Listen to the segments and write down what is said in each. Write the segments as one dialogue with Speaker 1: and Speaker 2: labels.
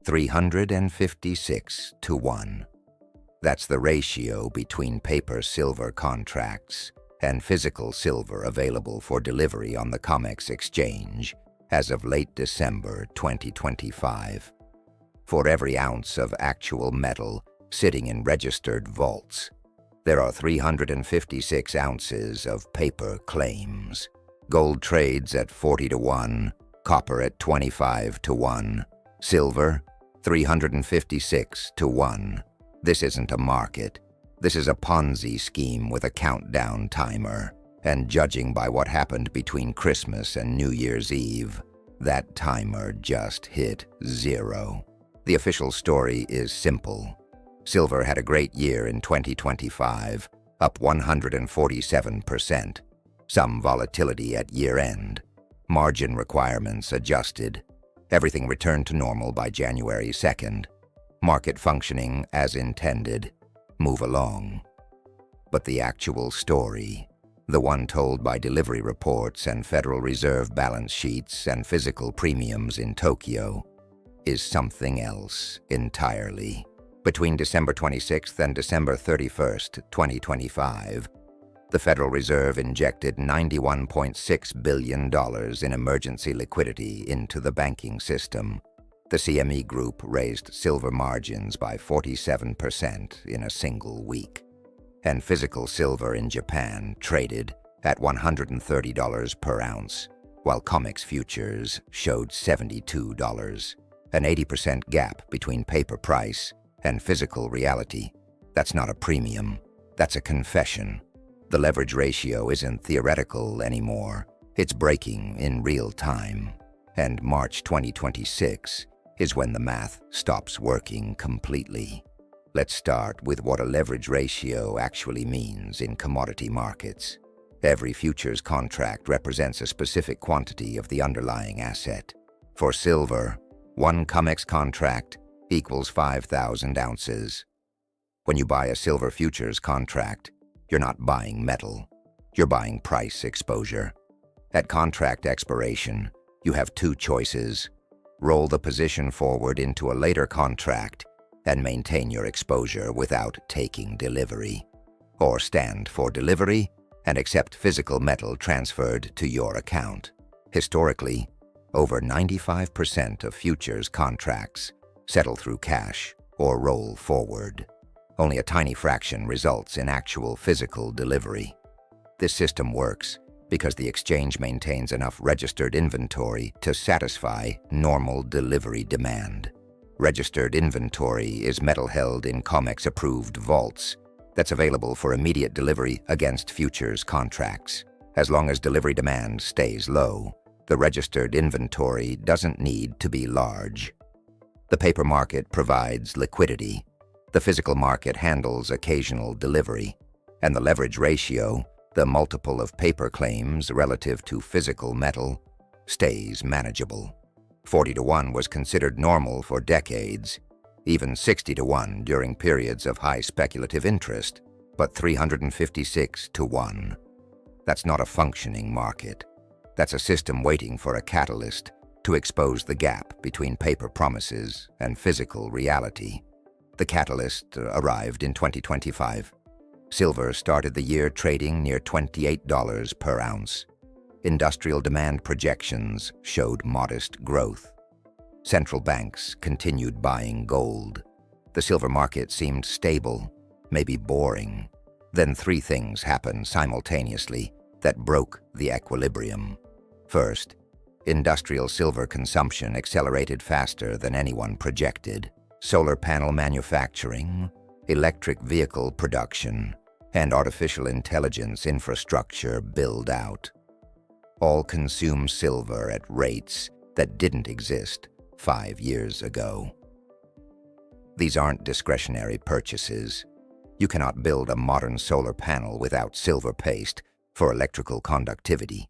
Speaker 1: 356 to 1. That's the ratio between paper silver contracts and physical silver available for delivery on the COMEX exchange as of late December 2025. For every ounce of actual metal sitting in registered vaults, there are 356 ounces of paper claims. Gold trades at 40 to 1, copper at 25 to 1, silver 356 to 1. This isn't a market. This is a Ponzi scheme with a countdown timer. And judging by what happened between Christmas and New Year's Eve, that timer just hit 0. The official story is simple. Silver had a great year in 2025, up 147%. Some volatility at year-end. Margin requirements adjusted. Everything returned to normal by January 2nd. Market functioning as intended. Move along. But the actual story, the one told by delivery reports and Federal Reserve balance sheets and physical premiums in Tokyo, is something else entirely. Between December 26th and December 31st, 2025, the Federal Reserve injected $91.6 billion in emergency liquidity into the banking system. The CME Group raised silver margins by 47% in a single week. And physical silver in Japan traded at $130 per ounce, while COMEX futures showed $72. An 80% gap between paper price and physical reality. That's not a premium. That's a confession. The leverage ratio isn't theoretical anymore. It's breaking in real time. And March 2026 is when the math stops working completely. Let's start with what a leverage ratio actually means in commodity markets. Every futures contract represents a specific quantity of the underlying asset. For silver, one COMEX contract equals 5,000 ounces. When you buy a silver futures contract, you're not buying metal. You're buying price exposure. At contract expiration, you have two choices. Roll the position forward into a later contract and maintain your exposure without taking delivery. Or stand for delivery and accept physical metal transferred to your account. Historically, over 95% of futures contracts settle through cash or roll forward. Only a tiny fraction results in actual physical delivery. This system works because the exchange maintains enough registered inventory to satisfy normal delivery demand. Registered inventory is metal held in COMEX-approved vaults that's available for immediate delivery against futures contracts. As long as delivery demand stays low, the registered inventory doesn't need to be large. The paper market provides liquidity. The physical market handles occasional delivery. And the leverage ratio, the multiple of paper claims relative to physical metal, stays manageable. 40 to 1 was considered normal for decades, even 60 to 1 during periods of high speculative interest, but 356 to 1. That's not a functioning market. That's a system waiting for a catalyst to expose the gap between paper promises and physical reality. The catalyst arrived in 2025. Silver started the year trading near $28 per ounce. Industrial demand projections showed modest growth. Central banks continued buying gold. The silver market seemed stable, maybe boring. Then three things happened simultaneously that broke the equilibrium. First, industrial silver consumption accelerated faster than anyone projected. Solar panel manufacturing, electric vehicle production, and artificial intelligence infrastructure build-out all consume silver at rates that didn't exist 5 years ago. These aren't discretionary purchases. You cannot build a modern solar panel without silver paste for electrical conductivity.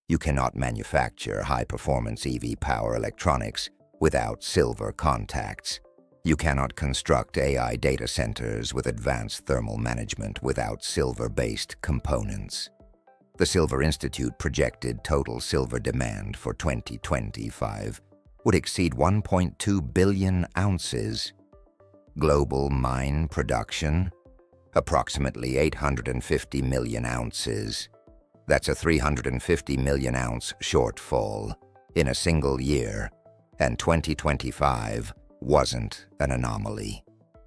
Speaker 1: You cannot manufacture high-performance EV power electronics without silver contacts. You cannot construct AI data centers with advanced thermal management without silver-based components. The Silver Institute projected total silver demand for 2025 would exceed 1.2 billion ounces. Global mine production, approximately 850 million ounces. That's a 350 million ounce shortfall in a single year, and 2025 wasn't an anomaly.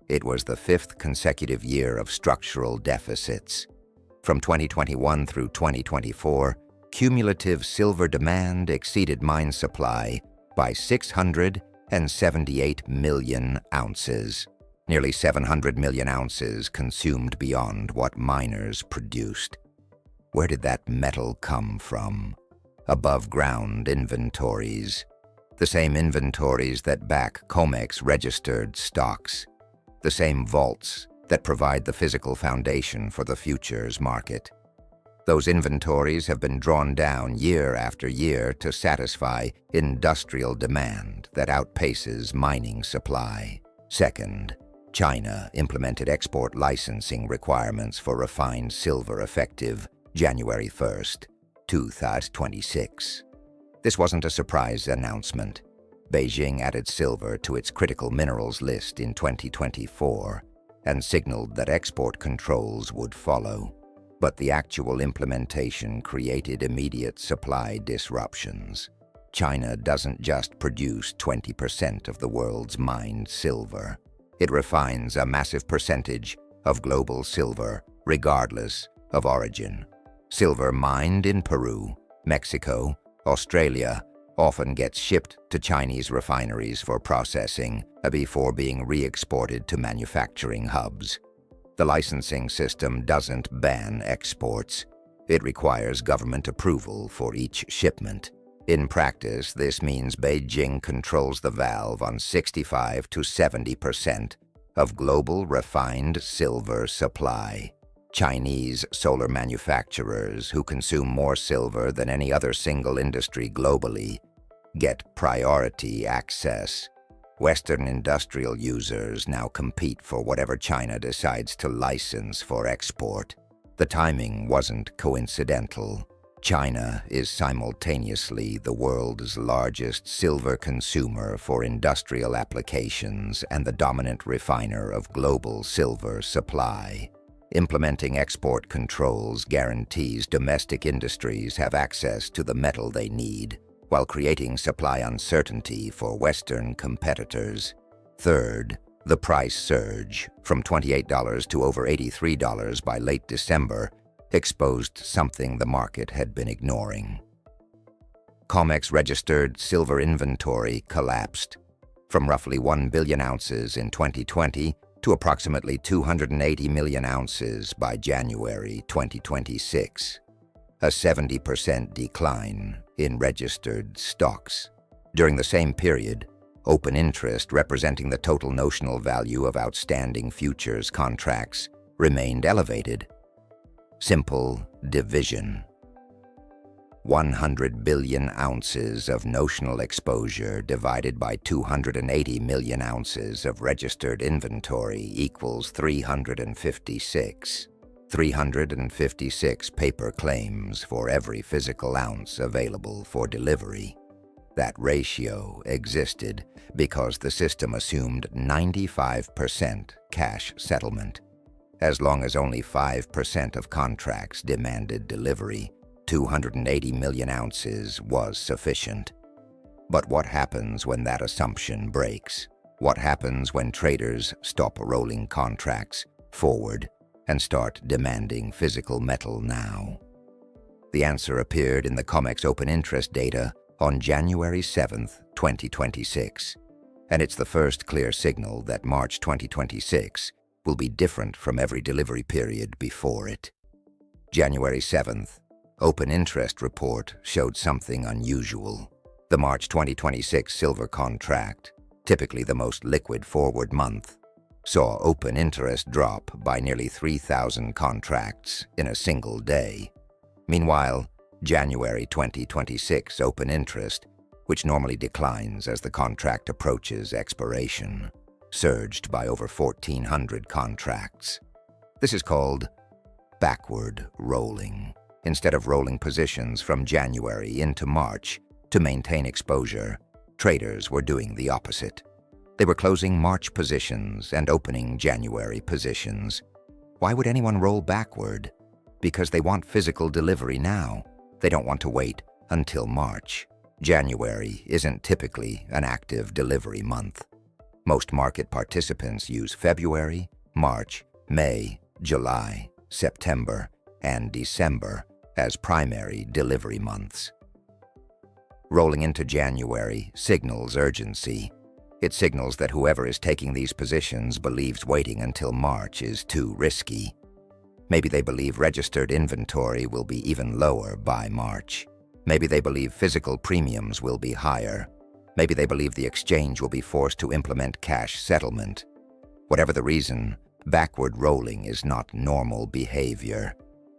Speaker 1: It was the fifth consecutive year of structural deficits. From 2021 through 2024, cumulative silver demand exceeded mine supply by 678 million ounces. Nearly 700 million ounces consumed beyond what miners produced. Where did that metal come from? Above-ground inventories. The same inventories that back COMEX registered stocks. The same vaults that provide the physical foundation for the futures market. Those inventories have been drawn down year after year to satisfy industrial demand that outpaces mining supply. Second, China implemented export licensing requirements for refined silver effective January 1st, 2026. This wasn't a surprise announcement. Beijing added silver to its critical minerals list in 2024 and signaled that export controls would follow. But the actual implementation created immediate supply disruptions. China doesn't just produce 20% of the world's mined silver. It refines a massive percentage of global silver, regardless of origin. Silver mined in Peru, Mexico, Australia often gets shipped to Chinese refineries for processing before being re-exported to manufacturing hubs. The licensing system doesn't ban exports. It requires government approval for each shipment. In practice, this means Beijing controls the valve on 65 to 70% of global refined silver supply. Chinese solar manufacturers, who consume more silver than any other single industry globally, get priority access. Western industrial users now compete for whatever China decides to license for export. The timing wasn't coincidental. China is simultaneously the world's largest silver consumer for industrial applications and the dominant refiner of global silver supply. Implementing export controls guarantees domestic industries have access to the metal they need, while creating supply uncertainty for Western competitors. Third, the price surge from $28 to over $83 by late December exposed something the market had been ignoring. COMEX registered silver inventory collapsed from roughly 1 billion ounces in 2020 to approximately 280 million ounces by January 2026, a 70% decline in registered stocks. During the same period, open interest representing the total notional value of outstanding futures contracts remained elevated. Simple division. 100 billion ounces of notional exposure divided by 280 million ounces of registered inventory equals 356. 356 paper claims for every physical ounce available for delivery. That ratio existed because the system assumed 95% cash settlement. As long as only 5% of contracts demanded delivery, 280 million ounces was sufficient. But what happens when that assumption breaks? What happens when traders stop rolling contracts forward and start demanding physical metal now? The answer appeared in the COMEX open interest data on January 7, 2026, and it's the first clear signal that March 2026 will be different from every delivery period before it. January 7th, open interest report showed something unusual. The March 2026 silver contract, typically the most liquid forward month, saw open interest drop by nearly 3,000 contracts in a single day. Meanwhile, January 2026 open interest, which normally declines as the contract approaches expiration, surged by over 1,400 contracts. This is called backward rolling. Instead of rolling positions from January into March to maintain exposure, Traders were doing the opposite. They were closing March positions and opening January positions. Why would anyone roll backward? Because they want physical delivery now. They don't want to wait until March. January isn't typically an active delivery month. Most market participants use February, March, May, July, September, and December as primary delivery months. Rolling into January signals urgency. It signals that whoever is taking these positions believes waiting until March is too risky. Maybe they believe registered inventory will be even lower by March. Maybe they believe physical premiums will be higher. Maybe they believe the exchange will be forced to implement cash settlement. Whatever the reason, backward rolling is not normal behavior,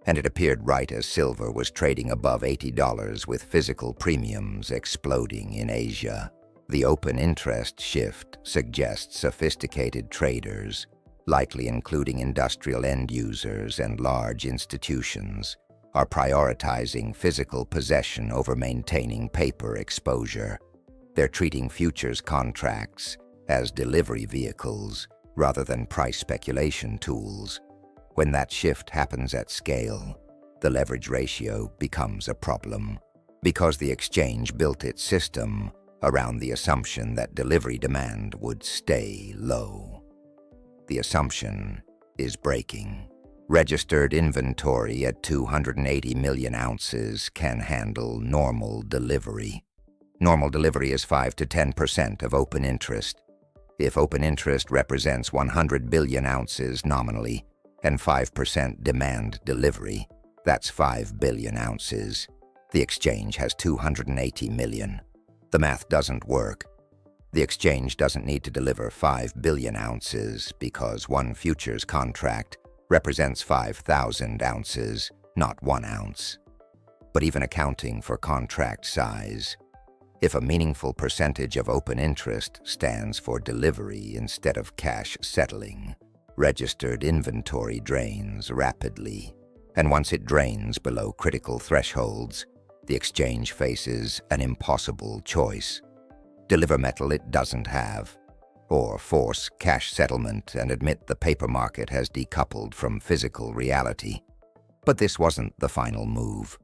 Speaker 1: and it appeared right as silver was trading above $80 with physical premiums exploding in Asia. The open interest shift suggests sophisticated traders, likely including industrial end users and large institutions, are prioritizing physical possession over maintaining paper exposure. They're treating futures contracts as delivery vehicles rather than price speculation tools. When that shift happens at scale, the leverage ratio becomes a problem, because the exchange built its system around the assumption that delivery demand would stay low. The assumption is breaking. Registered inventory at 280 million ounces can handle normal delivery. Normal delivery is 5 to 10% of open interest. If open interest represents 100 billion ounces nominally and 5% demand delivery, that's 5 billion ounces. The exchange has 280 million. The math doesn't work. The exchange doesn't need to deliver 5 billion ounces because one futures contract represents 5,000 ounces, not 1 ounce. But even accounting for contract size, if a meaningful percentage of open interest stands for delivery instead of cash settling, registered inventory drains rapidly, and once it drains below critical thresholds, the exchange faces an impossible choice: deliver metal it doesn't have, or force cash settlement and admit the paper market has decoupled from physical reality. But this wasn't the final move.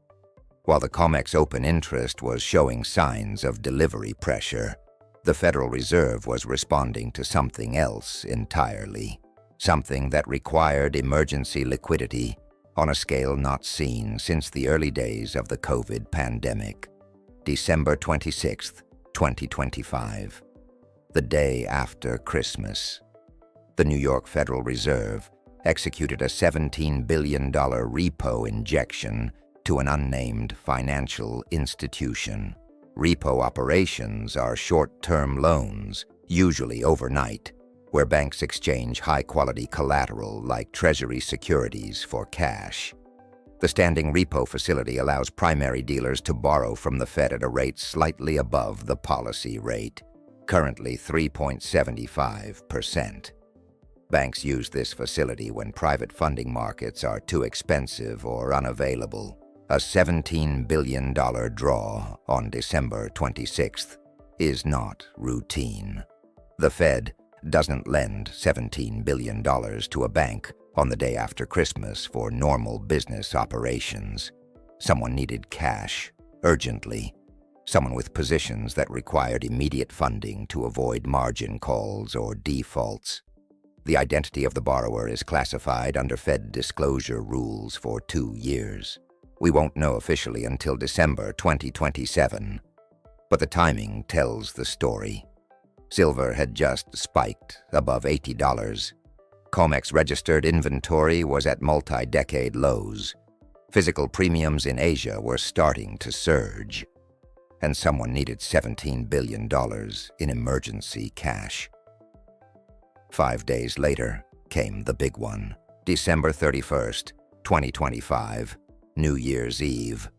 Speaker 1: While the COMEX open interest was showing signs of delivery pressure, the Federal Reserve was responding to something else entirely, something that required emergency liquidity on a scale not seen since the early days of the COVID pandemic. December 26, 2025, the day after Christmas. The New York Federal Reserve executed a $17 billion repo injection to an unnamed financial institution. Repo operations are short-term loans, usually overnight, where banks exchange high-quality collateral like Treasury securities for cash. The standing repo facility allows primary dealers to borrow from the Fed at a rate slightly above the policy rate, currently 3.75%. Banks use this facility when private funding markets are too expensive or unavailable. A $17 billion draw on December 26th is not routine. The Fed doesn't lend $17 billion to a bank on the day after Christmas for normal business operations. Someone needed cash, urgently. Someone with positions that required immediate funding to avoid margin calls or defaults. The identity of the borrower is classified under Fed disclosure rules for 2 years. We won't know officially until December 2027, but the timing tells the story. Silver had just spiked above $80. COMEX registered inventory was at multi-decade lows. Physical premiums in Asia were starting to surge, and someone needed $17 billion in emergency cash. 5 days later came the big one, December 31st, 2025, New Year's Eve.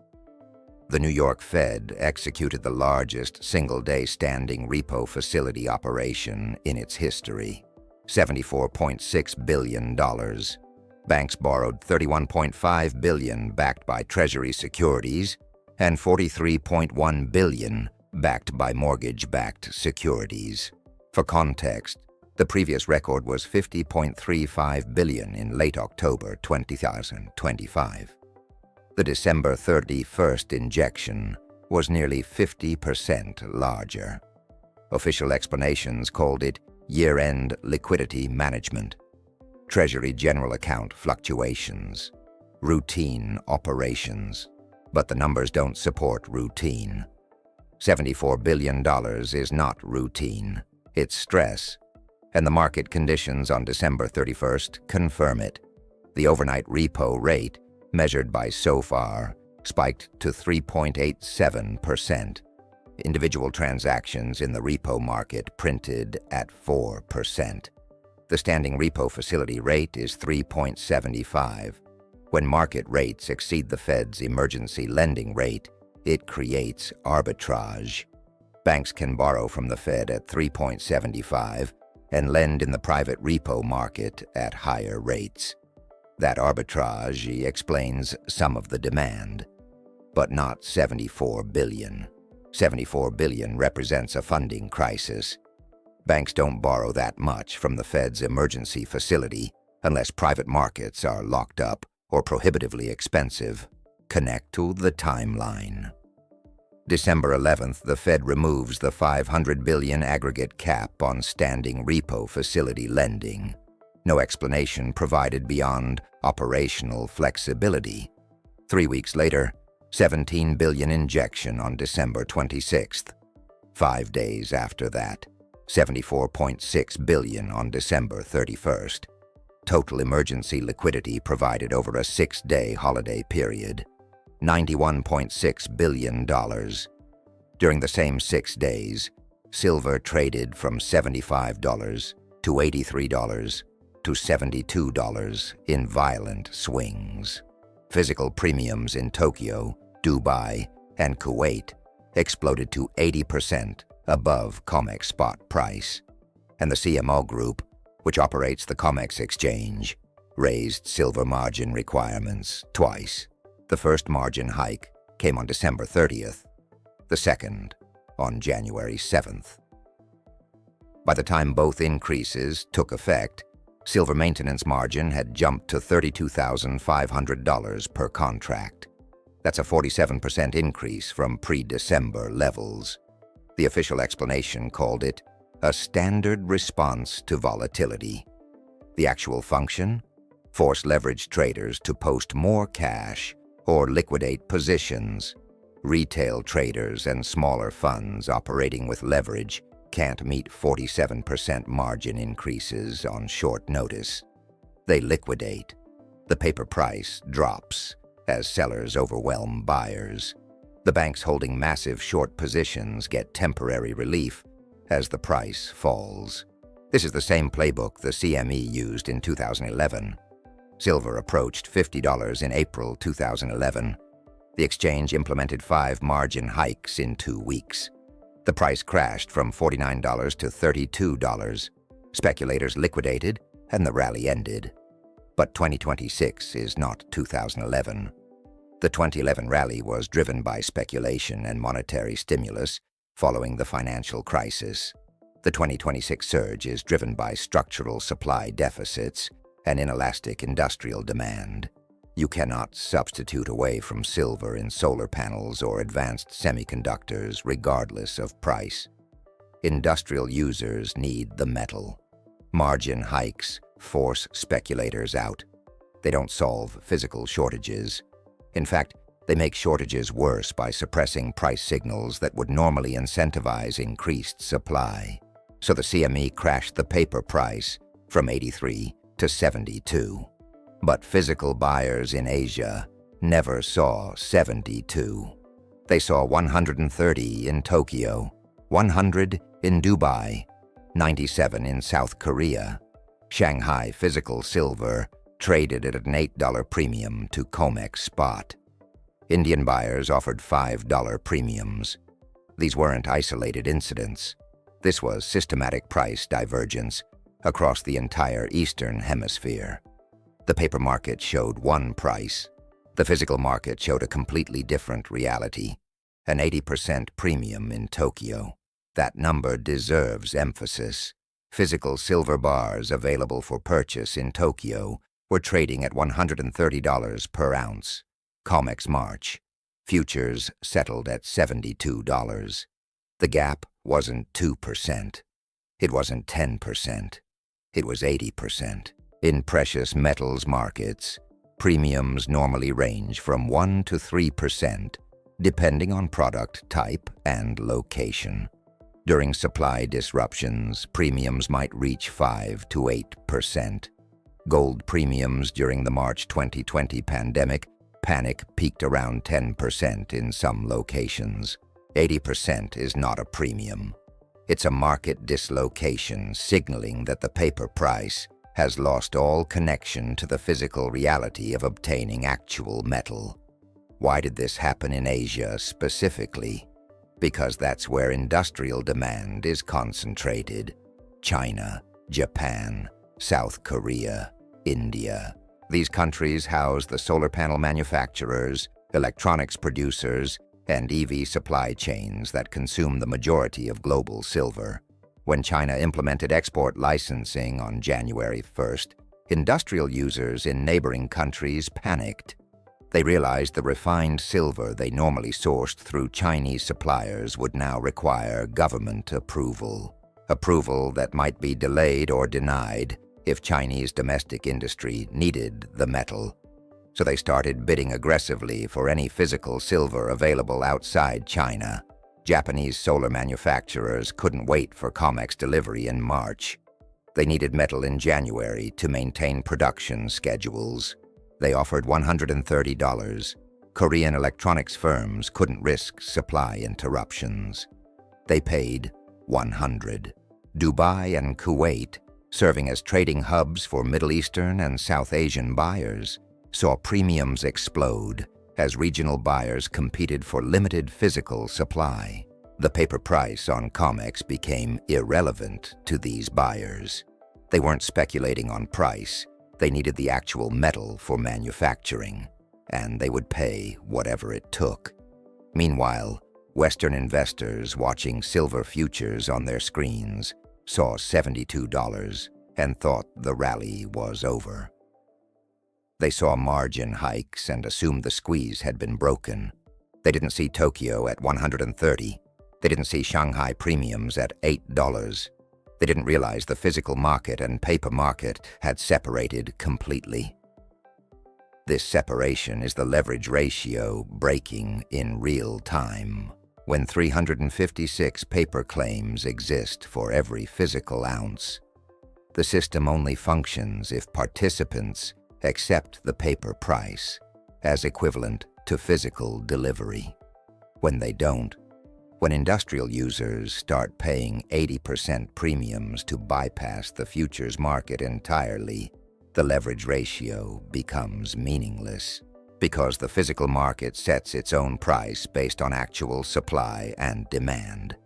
Speaker 1: The New York Fed executed the largest single-day standing repo facility operation in its history, $74.6 billion. Banks borrowed $31.5 billion backed by Treasury securities and $43.1 billion backed by mortgage-backed securities. For context, the previous record was $50.35 billion in late October 2025. The December 31st injection was nearly 50% larger. Official explanations called it year-end liquidity management, Treasury General Account fluctuations, routine operations. But the numbers don't support routine. $74 billion is not routine, it's stress, and the market conditions on December 31st confirm it. The overnight repo rate, measured by SOFR, spiked to 3.87%. Individual transactions in the repo market printed at 4%. The standing repo facility rate is 3.75. When market rates exceed the Fed's emergency lending rate, it creates arbitrage. Banks can borrow from the Fed at 3.75 and lend in the private repo market at higher rates. That arbitrage explains some of the demand, but not $74 billion. $74 billion represents a funding crisis. Banks don't borrow that much from the Fed's emergency facility unless private markets are locked up or prohibitively expensive. Connect to the timeline. December 11th, the Fed removes the $500 billion aggregate cap on standing repo facility lending. No explanation provided beyond operational flexibility. 3 weeks later, $17 billion injection on December 26th. 5 days after that, $74.6 billion on December 31st. Total emergency liquidity provided over a 6-day holiday period. $91.6 billion. During the same 6 days, silver traded from $75 to $83 to $72 in violent swings. Physical premiums in Tokyo, Dubai, and Kuwait exploded to 80% above COMEX spot price, and the CMO Group, which operates the COMEX exchange, raised silver margin requirements twice. The first margin hike came on December 30th, the second on January 7th. By the time both increases took effect, silver maintenance margin had jumped to $32,500 per contract. That's a 47% increase from pre-December levels. The official explanation called it a standard response to volatility. The actual function? Force leveraged traders to post more cash or liquidate positions. Retail traders and smaller funds operating with leverage can't meet 47% margin increases on short notice. They liquidate. The paper price drops as sellers overwhelm buyers. The banks holding massive short positions get temporary relief as the price falls. This is the same playbook the CME used in 2011. Silver approached $50 in April 2011. The exchange implemented 5 margin hikes in 2 weeks. The price crashed from $49 to $32. Speculators liquidated, and the rally ended. But 2026 is not 2011. The 2011 rally was driven by speculation and monetary stimulus following the financial crisis. The 2026 surge is driven by structural supply deficits and inelastic industrial demand. You cannot substitute away from silver in solar panels or advanced semiconductors regardless of price. Industrial users need the metal. Margin hikes force speculators out. They don't solve physical shortages. In fact, they make shortages worse by suppressing price signals that would normally incentivize increased supply. So the CME crashed the paper price from 83 to 72. But physical buyers in Asia never saw 72. They saw 130 in Tokyo, 100 in Dubai, 97 in South Korea. Shanghai physical silver traded at an $8 premium to COMEX spot. Indian buyers offered $5 premiums. These weren't isolated incidents. This was systematic price divergence across the entire Eastern Hemisphere. The paper market showed one price. The physical market showed a completely different reality. an 80% premium in Tokyo. That number deserves emphasis. Physical silver bars available for purchase in Tokyo were trading at $130 per ounce. COMEX March. Futures settled at $72. The gap wasn't 2%. It wasn't 10%. It was 80%. In precious metals markets, premiums normally range from 1 to 3%, depending on product type and location. During supply disruptions, premiums might reach 5 to 8%. Gold premiums during the March 2020 pandemic panic peaked around 10% in some locations. 80% is not a premium. It's a market dislocation signaling that the paper price has lost all connection to the physical reality of obtaining actual metal. Why did this happen in Asia specifically? Because that's where industrial demand is concentrated. China, Japan, South Korea, India. These countries house the solar panel manufacturers, electronics producers, and EV supply chains that consume the majority of global silver. When China implemented export licensing on January 1st, industrial users in neighboring countries panicked. They realized the refined silver they normally sourced through Chinese suppliers would now require government approval. Approval that might be delayed or denied if Chinese domestic industry needed the metal. So they started bidding aggressively for any physical silver available outside China. Japanese solar manufacturers couldn't wait for COMEX delivery in March. They needed metal in January to maintain production schedules. They offered $130. Korean electronics firms couldn't risk supply interruptions. They paid $100. Dubai and Kuwait, serving as trading hubs for Middle Eastern and South Asian buyers, saw premiums explode as regional buyers competed for limited physical supply. The paper price on COMEX became irrelevant to these buyers. They weren't speculating on price. They needed the actual metal for manufacturing, and they would pay whatever it took. Meanwhile, Western investors watching silver futures on their screens saw $72 and thought the rally was over. They saw margin hikes and assumed the squeeze had been broken. They didn't see Tokyo at $130. They didn't see Shanghai premiums at $8. They didn't realize the physical market and paper market had separated completely. This separation is the leverage ratio breaking in real time, when 356 paper claims exist for every physical ounce. The system only functions if participants accept the paper price as equivalent to physical delivery. When they don't, when industrial users start paying 80% premiums to bypass the futures market entirely, the leverage ratio becomes meaningless, because the physical market sets its own price based on actual supply and demand.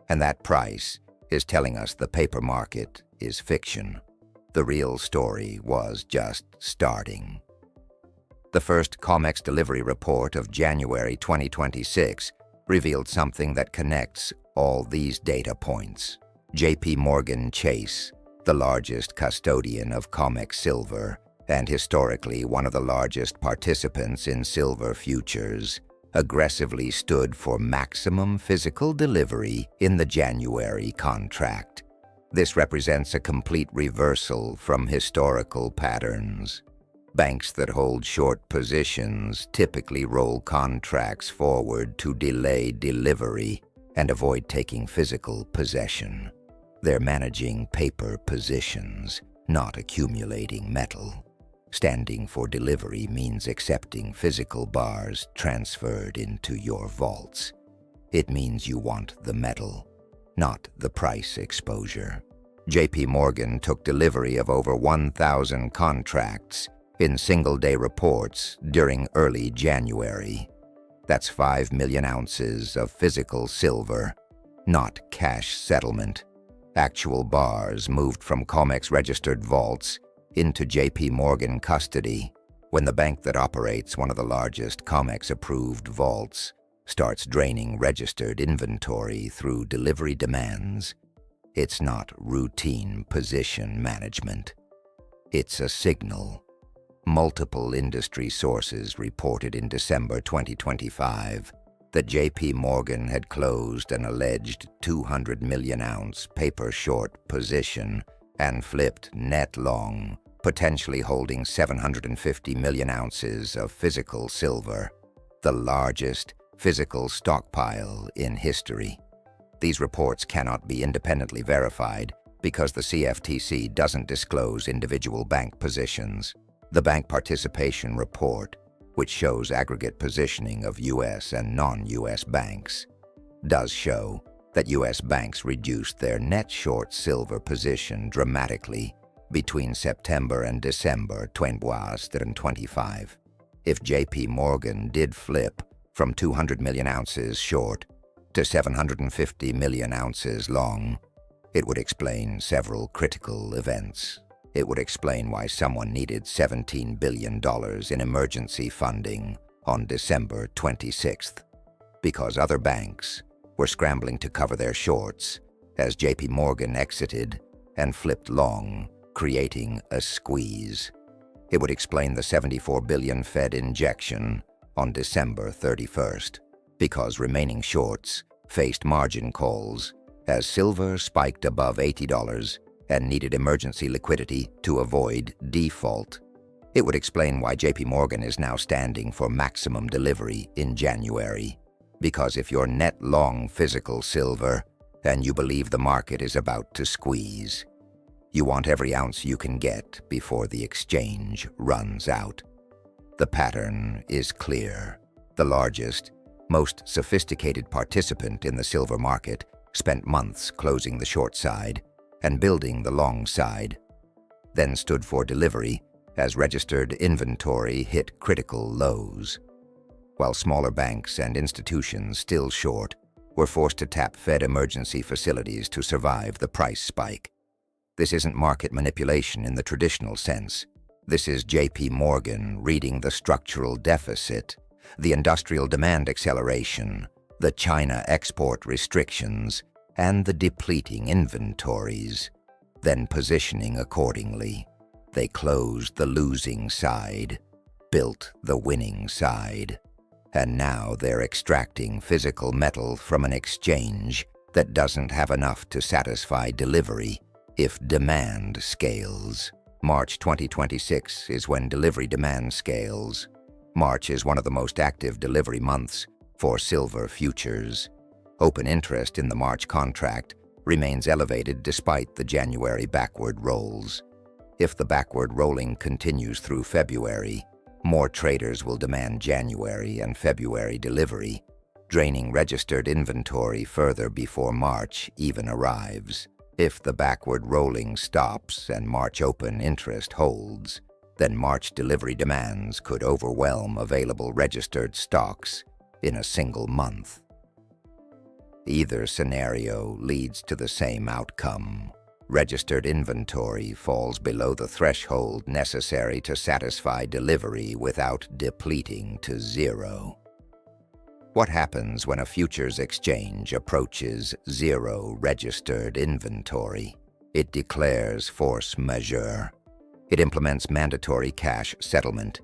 Speaker 1: And that price is telling us the paper market is fiction. The real story was just starting. The first COMEX delivery report of January 2026 revealed something that connects all these data points. JPMorgan Chase, the largest custodian of COMEX silver and historically one of the largest participants in silver futures, aggressively stood for maximum physical delivery in the January contract. This represents a complete reversal from historical patterns. Banks that hold short positions typically roll contracts forward to delay delivery and avoid taking physical possession. They're managing paper positions, not accumulating metal. Standing for delivery means accepting physical bars transferred into your vaults. It means you want the metal, not the price exposure. JPMorgan took delivery of over 1,000 contracts in single-day reports during early January. That's 5 million ounces of physical silver, not cash settlement. Actual bars moved from COMEX-registered vaults into JPMorgan custody when the bank that operates one of the largest COMEX-approved vaults starts draining registered inventory through delivery demands, it's not routine position management. It's a signal. Multiple industry sources reported in December 2025 that JPMorgan had closed an alleged 200 million ounce paper short position and flipped net long, potentially holding 750 million ounces of physical silver, the largest physical stockpile in history. These reports cannot be independently verified because the CFTC doesn't disclose individual bank positions. The Bank Participation Report, which shows aggregate positioning of U.S. and non-U.S. banks, does show that U.S. banks reduced their net short silver position dramatically between September and December 2025. If JPMorgan did flip from 200 million ounces short to 750 million ounces long, it would explain several critical events. It would explain why someone needed $17 billion in emergency funding on December 26th, because other banks were scrambling to cover their shorts as JPMorgan exited and flipped long, creating a squeeze. It would explain the $74 billion Fed injection on December 31st, because remaining shorts faced margin calls as silver spiked above $80 and needed emergency liquidity to avoid default. It would explain why JPMorgan is now standing for maximum delivery in January, because if you're net long physical silver and you believe the market is about to squeeze, you want every ounce you can get before the exchange runs out. The pattern is clear. The largest, most sophisticated participant in the silver market spent months closing the short side and building the long side, then stood for delivery as registered inventory hit critical lows, while smaller banks and institutions still short were forced to tap Fed emergency facilities to survive the price spike. This isn't market manipulation in the traditional sense. This is JPMorgan reading the structural deficit, the industrial demand acceleration, the China export restrictions, and the depleting inventories, then positioning accordingly. They closed the losing side, built the winning side, and now they're extracting physical metal from an exchange that doesn't have enough to satisfy delivery if demand scales. March 2026 is when delivery demand scales. March is one of the most active delivery months for silver futures. Open interest in the March contract remains elevated despite the January backward rolls. If the backward rolling continues through February, more traders will demand January and February delivery, draining registered inventory further before March even arrives. If the backward rolling stops and March open interest holds, then March delivery demands could overwhelm available registered stocks in a single month. Either scenario leads to the same outcome. Registered inventory falls below the threshold necessary to satisfy delivery without depleting to zero. What happens when a futures exchange approaches zero registered inventory? It declares force majeure. It implements mandatory cash settlement.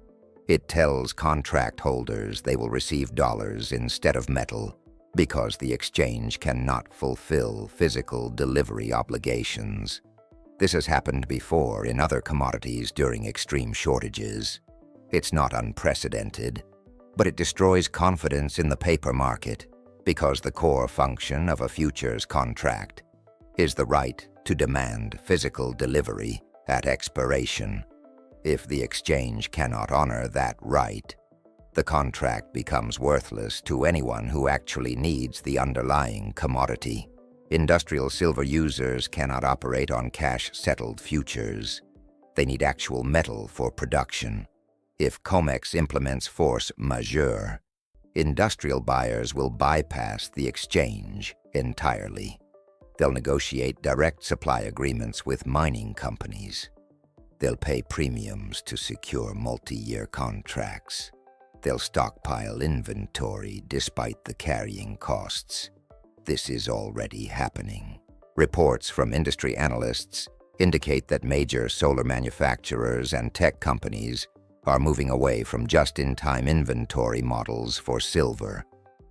Speaker 1: It tells contract holders they will receive dollars instead of metal because the exchange cannot fulfill physical delivery obligations. This has happened before in other commodities during extreme shortages. It's not unprecedented, but it destroys confidence in the paper market because the core function of a futures contract is the right to demand physical delivery at expiration. If the exchange cannot honor that right, the contract becomes worthless to anyone who actually needs the underlying commodity. Industrial silver users cannot operate on cash-settled futures. They need actual metal for production. If COMEX implements force majeure, industrial buyers will bypass the exchange entirely. They'll negotiate direct supply agreements with mining companies. They'll pay premiums to secure multi-year contracts. they'll stockpile inventory despite the carrying costs. This is already happening. Reports from industry analysts indicate that major solar manufacturers and tech companies are moving away from just-in-time inventory models for silver.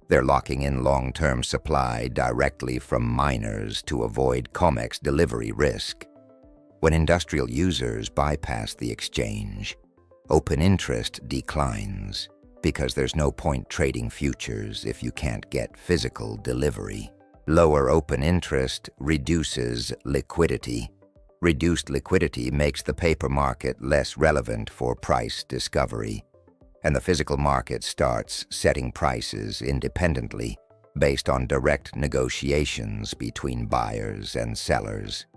Speaker 1: They're locking in long-term supply directly from miners to avoid COMEX delivery risk. When industrial users bypass the exchange, open interest declines because there's no point trading futures if you can't get physical delivery. Lower open interest reduces liquidity. Reduced liquidity makes the paper market less relevant for price discovery, and the physical market starts setting prices independently based on direct negotiations between buyers and sellers.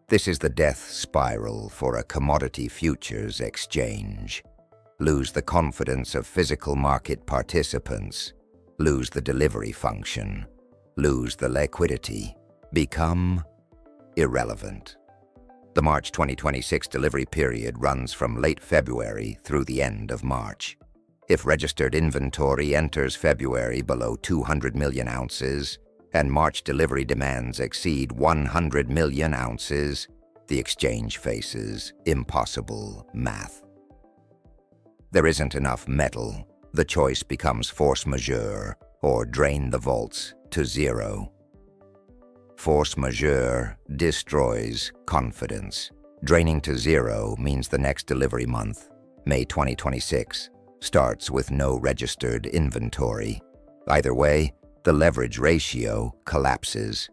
Speaker 1: This is the death spiral for a commodity futures exchange. Lose the confidence of physical market participants, lose the delivery function, lose the liquidity, become irrelevant. The March 2026 delivery period runs from late February through the end of March. If registered inventory enters February below 200 million ounces and March delivery demands exceed 100 million ounces, the exchange faces impossible math. There isn't enough metal. The choice becomes force majeure or drain the vaults to zero. Force majeure destroys confidence. Draining to zero means the next delivery month, May 2026, starts with no registered inventory. Either way, the leverage ratio collapses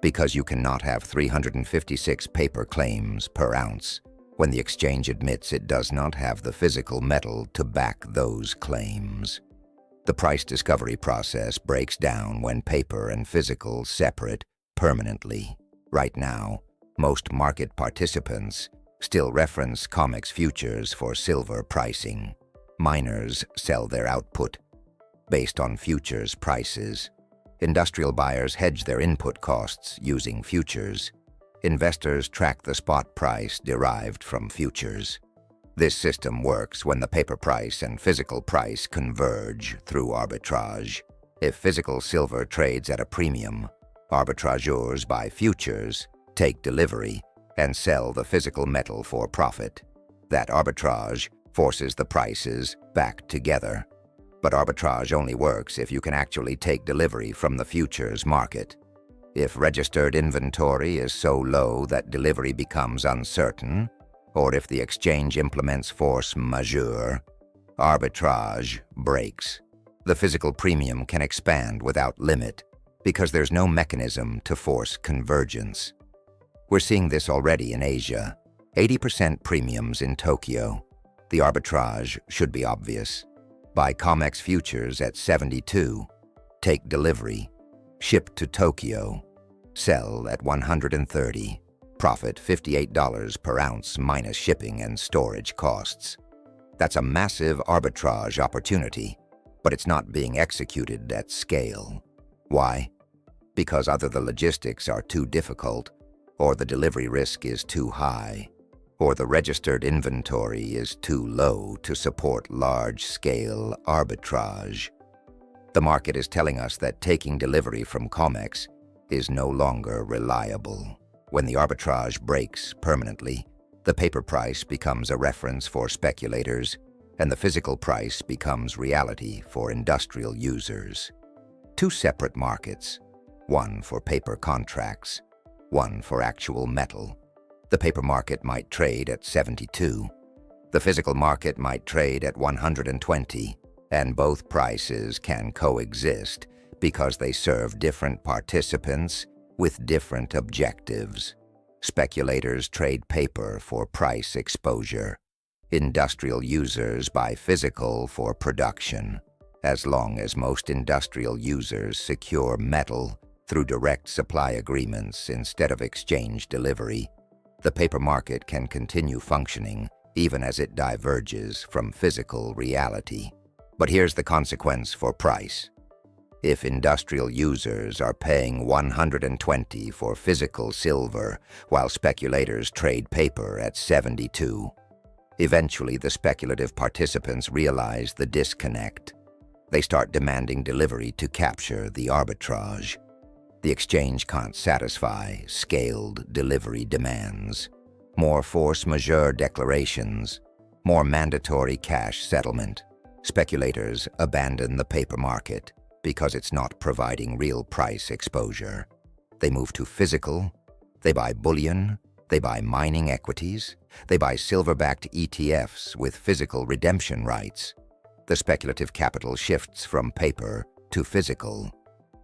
Speaker 1: because you cannot have 356 paper claims per ounce when the exchange admits it does not have the physical metal to back those claims. The price discovery process breaks down when paper and physical separate permanently. Right now, most market participants still reference COMEX futures for silver pricing. Miners sell their output based on futures prices. Industrial buyers hedge their input costs using futures. Investors track the spot price derived from futures. This system works when the paper price and physical price converge through arbitrage. If physical silver trades at a premium, arbitrageurs buy futures, take delivery, and sell the physical metal for profit. That arbitrage forces the prices back together. But arbitrage only works if you can actually take delivery from the futures market. If registered inventory is so low that delivery becomes uncertain, or if the exchange implements force majeure, arbitrage breaks. The physical premium can expand without limit because there's no mechanism to force convergence. We're seeing this already in Asia. 80% premiums in Tokyo. The arbitrage should be obvious. Buy COMEX futures at 72, take delivery, ship to Tokyo, sell at 130, profit $58 per ounce minus shipping and storage costs. That's a massive arbitrage opportunity, but it's not being executed at scale. Why? Because either the logistics are too difficult, or the delivery risk is too high, or the registered inventory is too low to support large-scale arbitrage. The market is telling us that taking delivery from COMEX is no longer reliable. When the arbitrage breaks permanently, the paper price becomes a reference for speculators, and the physical price becomes reality for industrial users. Two separate markets, one for paper contracts, one for actual metal. The paper market might trade at 72. The physical market might trade at 120, and both prices can coexist because they serve different participants with different objectives. Speculators trade paper for price exposure. Industrial users buy physical for production. As long as most industrial users secure metal through direct supply agreements instead of exchange delivery, the paper market can continue functioning even as it diverges from physical reality. But here's the consequence for price. If industrial users are paying 120 for physical silver while speculators trade paper at 72, Eventually, the speculative participants realize the disconnect. They start demanding delivery to capture the arbitrage. The exchange can't satisfy scaled delivery demands. More force majeure declarations, more mandatory cash settlement. Speculators abandon the paper market because it's not providing real price exposure. They move to physical, they buy bullion, they buy mining equities, they buy silver-backed ETFs with physical redemption rights. The speculative capital shifts from paper to physical,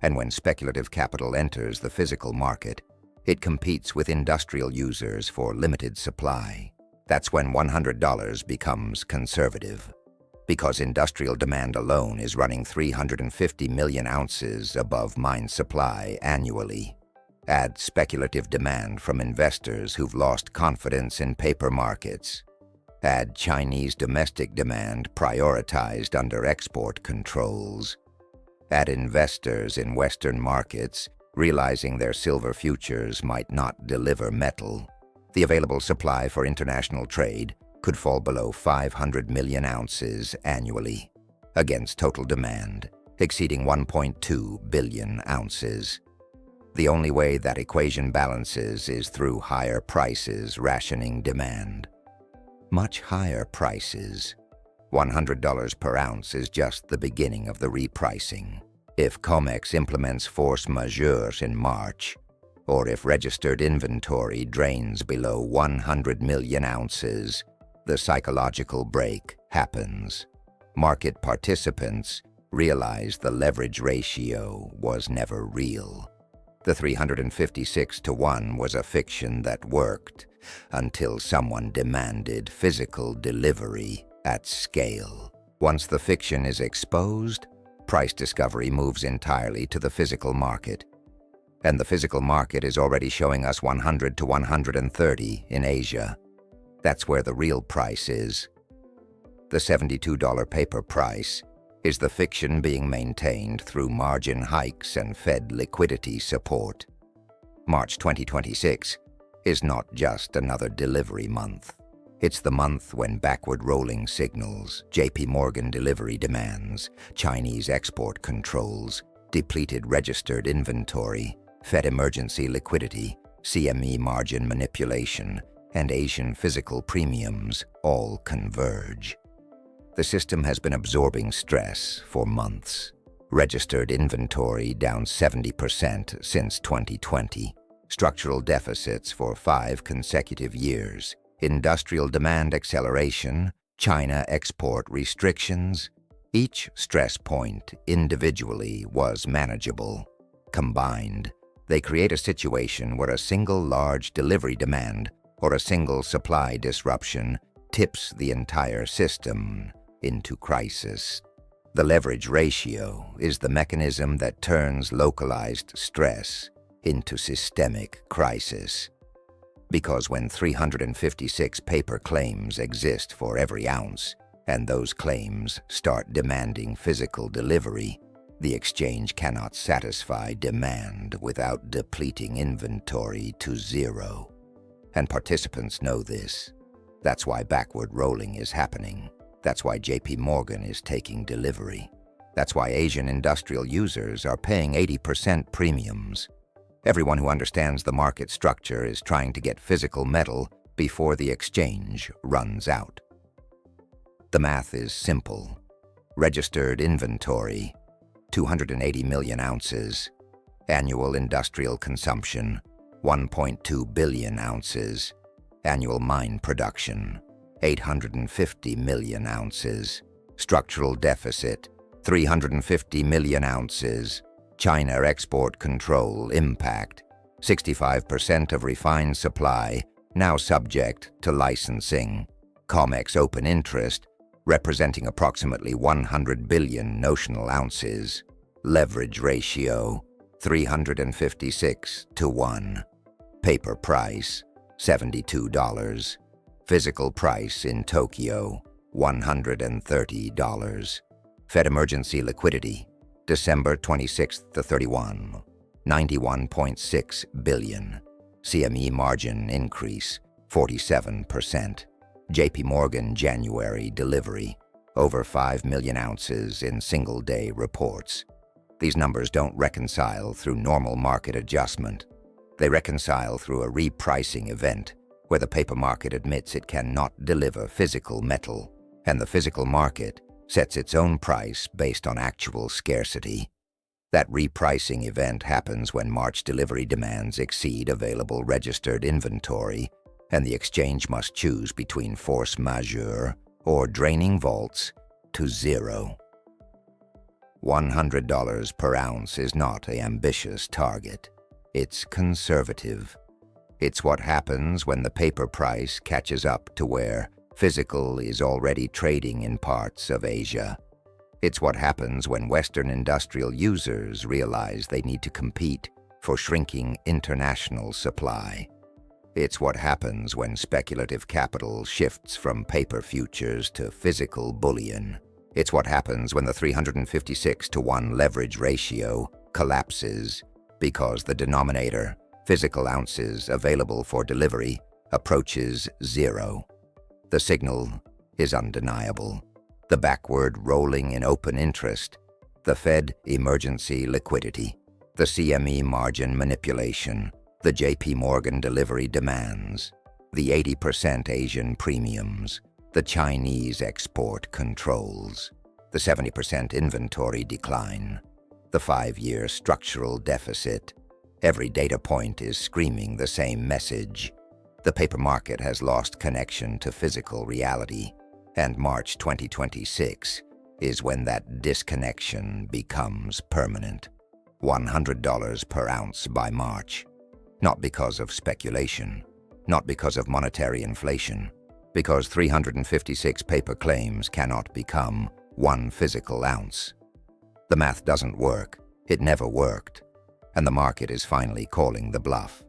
Speaker 1: and when speculative capital enters the physical market, it competes with industrial users for limited supply. That's when $100 becomes conservative, because industrial demand alone is running 350 million ounces above mine supply annually. Add speculative demand from investors who've lost confidence in paper markets. Add Chinese domestic demand prioritized under export controls. Add investors in Western markets realizing their silver futures might not deliver metal. The available supply for international trade could fall below 500 million ounces annually, against total demand exceeding 1.2 billion ounces. The only way that equation balances is through higher prices rationing demand. Much higher prices. $100 per ounce is just the beginning of the repricing. If COMEX implements force majeure in March, or if registered inventory drains below 100 million ounces, the psychological break happens. Market participants realize the leverage ratio was never real. The 356-to-1 was a fiction that worked until someone demanded physical delivery at scale. Once the fiction is exposed, price discovery moves entirely to the physical market. And the physical market is already showing us 100 to 130 in Asia. That's where the real price is. The $72 paper price is the fiction being maintained through margin hikes and Fed liquidity support. March 2026 is not just another delivery month. It's the month when backward-rolling signals, JPMorgan delivery demands, Chinese export controls, depleted registered inventory, Fed emergency liquidity, CME margin manipulation, and Asian physical premiums all converge. The system has been absorbing stress for months. Registered inventory down 70% since 2020. Structural deficits for 5 consecutive years. Industrial demand acceleration. China export restrictions. Each stress point individually was manageable. Combined, they create a situation where a single large delivery demand or a single supply disruption tips the entire system into crisis. The leverage ratio is the mechanism that turns localized stress into systemic crisis. Because when 356 paper claims exist for every ounce, and those claims start demanding physical delivery, the exchange cannot satisfy demand without depleting inventory to zero. And participants know this. That's why backward rolling is happening. That's why JPMorgan is taking delivery. That's why Asian industrial users are paying 80% premiums. Everyone who understands the market structure is trying to get physical metal before the exchange runs out. The math is simple. Registered inventory, 280 million ounces. Annual industrial consumption, 1.2 billion ounces. Annual mine production, 850 million ounces. Structural deficit, 350 million ounces. China export control impact, 65% of refined supply now subject to licensing. COMEX open interest, representing approximately 100 billion notional ounces. Leverage ratio, 356-to-1. Paper price, $72. Physical price in Tokyo, $130. Fed emergency liquidity, December 26 to 31, 91.6 billion. CME margin increase, 47%. JPMorgan January delivery, over 5 million ounces in single-day reports. These numbers don't reconcile through normal market adjustment. They reconcile through a repricing event where the paper market admits it cannot deliver physical metal, and the physical market sets its own price based on actual scarcity. That repricing event happens when March delivery demands exceed available registered inventory, and the exchange must choose between force majeure or draining vaults to zero. $100 per ounce is not an ambitious target. It's conservative. It's what happens when the paper price catches up to where physical is already trading in parts of Asia. It's what happens when Western industrial users realize they need to compete for shrinking international supply. It's what happens when speculative capital shifts from paper futures to physical bullion. It's what happens when the 356-to-1 leverage ratio collapses because the denominator, physical ounces available for delivery, approaches zero. The signal is undeniable. The backward rolling in open interest, the Fed emergency liquidity, the CME margin manipulation, the JPMorgan delivery demands, the 80% Asian premiums, the Chinese export controls, the 70% inventory decline, the 5-year structural deficit. Every data point is screaming the same message. The paper market has lost connection to physical reality, and March 2026 is when that disconnection becomes permanent. $100 per ounce by March. Not because of speculation, not because of monetary inflation, because 356 paper claims cannot become 1 physical ounce. The math doesn't work. It never worked. And the market is finally calling the bluff.